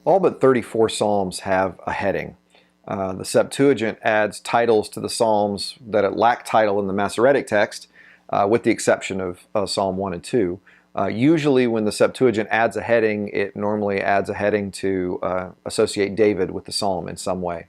All but 34 psalms have a heading. The Septuagint adds titles to the psalms that lack title in the Masoretic text, with the exception of Psalm 1 and 2. Usually when the Septuagint adds a heading, it normally adds a heading to associate David with the psalm in some way.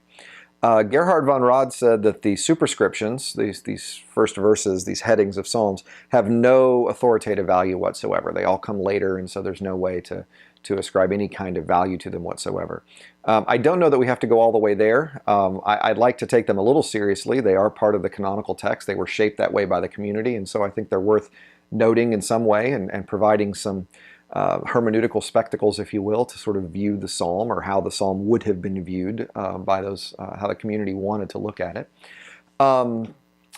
Gerhard von Rad said that the superscriptions, these first verses, these headings of psalms, have no authoritative value whatsoever. They all come later, and so there's no way to ascribe any kind of value to them whatsoever. I don't know that we have to go all the way there. I'd like to take them a little seriously. They are part of the canonical text. They were shaped that way by the community, and so I think they're worth noting in some way and providing some hermeneutical spectacles, if you will, to sort of view the psalm, or how the psalm would have been viewed by those, how the community wanted to look at it.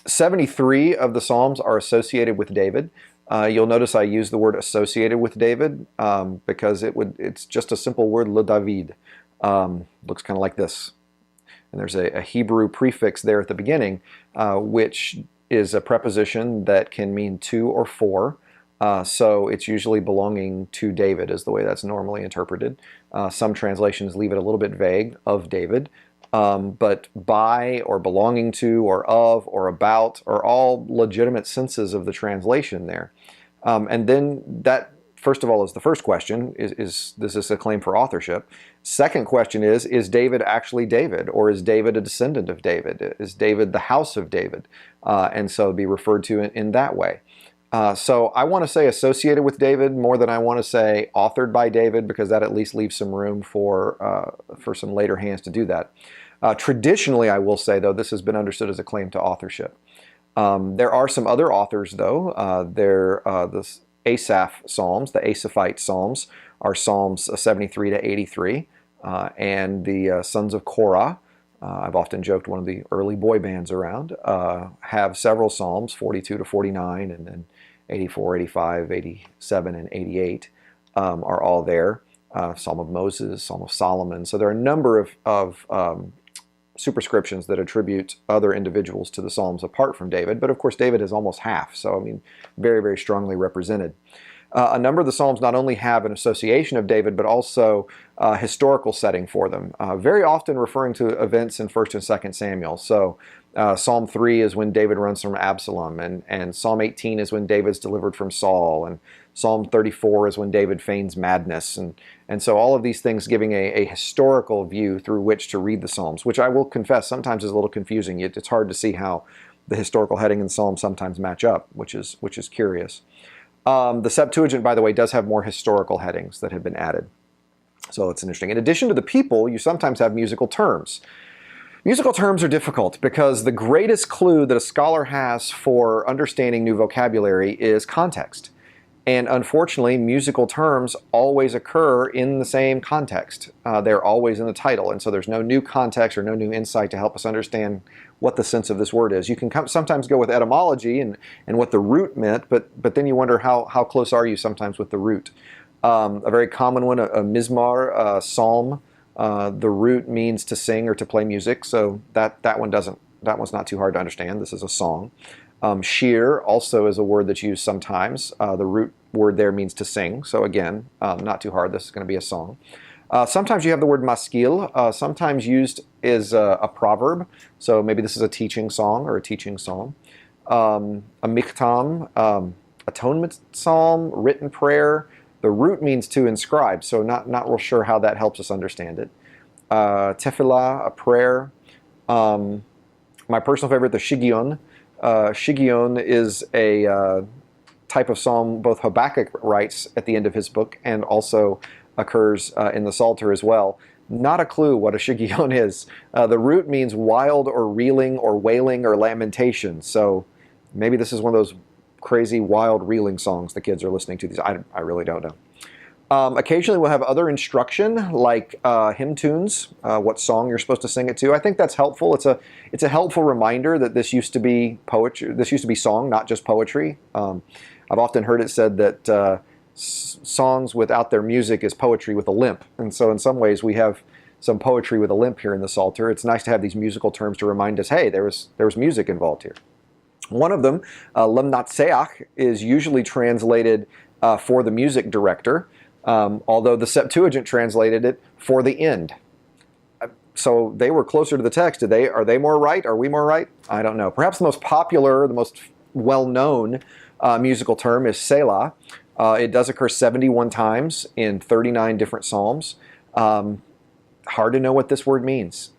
73 of the psalms are associated with David. You'll notice I use the word associated with David because it's just a simple word, le David. Looks kind of like this. And there's a Hebrew prefix there at the beginning, which is a preposition that can mean to or for. So it's usually belonging to David is the way that's normally interpreted. Some translations leave it a little bit vague, of David. But by, or belonging to, or of, or about are all legitimate senses of the translation there. And then that, first of all, is the first question, is this a claim for authorship? Second question is David actually David, or is David a descendant of David? Is David the house of David? And so be referred to in that way. So I want to say associated with David more than I want to say authored by David, because that at least leaves some room for some later hands to do that. Traditionally, I will say, though, this has been understood as a claim to authorship. There are some other authors, though. The Asaph Psalms, the Asaphite Psalms, are Psalms 73 to 83. And the Sons of Korah, I've often joked one of the early boy bands around, have several Psalms, 42 to 49, and then 84, 85, 87, and 88 are all there. Psalm of Moses, Psalm of Solomon. So there are a number of superscriptions that attribute other individuals to the Psalms apart from David. But of course, David is almost half. So, I mean, very, very strongly represented. A number of the Psalms not only have an association of David, but also a historical setting for them, very often referring to events in 1st and 2nd Samuel. So Psalm 3 is when David runs from Absalom, and Psalm 18 is when David's delivered from Saul, and Psalm 34 is when David feigns madness. And so all of these things giving a historical view through which to read the Psalms, which I will confess sometimes is a little confusing. It's hard to see how the historical heading in the Psalms sometimes match up, which is curious. The Septuagint, by the way, does have more historical headings that have been added. So it's interesting. In addition to the people, you sometimes have musical terms. Musical terms are difficult because the greatest clue that a scholar has for understanding new vocabulary is context. And unfortunately, musical terms always occur in the same context. They're always in the title, and so there's no new context or no new insight to help us understand what the sense of this word is. You can sometimes go with etymology and what the root meant, but then you wonder how close are you sometimes with the root. A very common one, a mizmar, psalm. The root means to sing or to play music, so that one's not too hard to understand. This is a song. Shir also is a word that's used sometimes. The root word there means to sing. So again, not too hard. This is going to be a song. Sometimes you have the word maskil, sometimes used as a proverb. So maybe this is a teaching song or a teaching psalm. A miktam, atonement psalm, written prayer. The root means to inscribe, so not real sure how that helps us understand it. Tefillah, a prayer. My personal favorite, the shigion. Shigion is a type of psalm both Habakkuk writes at the end of his book and also occurs in the Psalter as well. Not a clue what a shigion is. The root means wild or reeling or wailing or lamentation. So maybe this is one of those crazy wild reeling songs the kids are listening to. I really don't know. Occasionally we'll have other instruction like hymn tunes, what song you're supposed to sing it to. I think that's helpful. It's a helpful reminder that this used to be poetry. This used to be song, not just poetry. I've often heard it said that songs without their music is poetry with a limp. And so in some ways we have some poetry with a limp here in the Psalter. It's nice to have these musical terms to remind us, hey, there was music involved here. One of them, lemnatseach, is usually translated for the music director. although the Septuagint translated it for the end. So they were closer to the text. Are they more right? Are we more right? I don't know. Perhaps the most popular, the most well-known musical term is Selah. It does occur 71 times in 39 different psalms. Hard to know what this word means.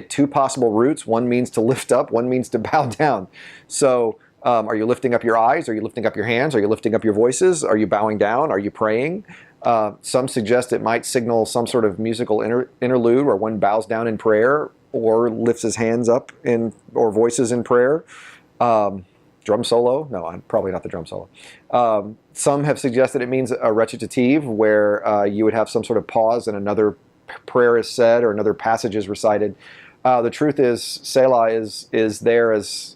Two possible roots. One means to lift up, one means to bow down. So are you lifting up your eyes? Are you lifting up your hands? Are you lifting up your voices? Are you bowing down? Are you praying? Some suggest it might signal some sort of musical interlude where one bows down in prayer or lifts his hands up or voices in prayer. Drum solo? No, probably not the drum solo. Some have suggested it means a recitative where you would have some sort of pause and another prayer is said or another passage is recited. The truth is, Selah is there as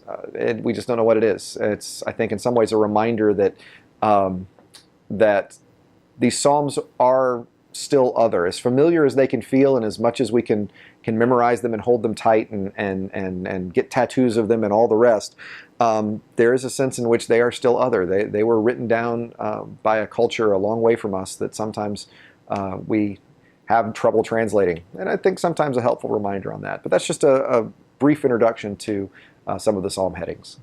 we just don't know what it is. It's, I think, in some ways a reminder that that these psalms are still other, as familiar as they can feel, and as much as we can memorize them and hold them tight and get tattoos of them and all the rest. There is a sense in which they are still other. They were written down by a culture a long way from us that sometimes we have trouble translating, and I think sometimes a helpful reminder on that. But that's just a brief introduction to some of the psalm headings.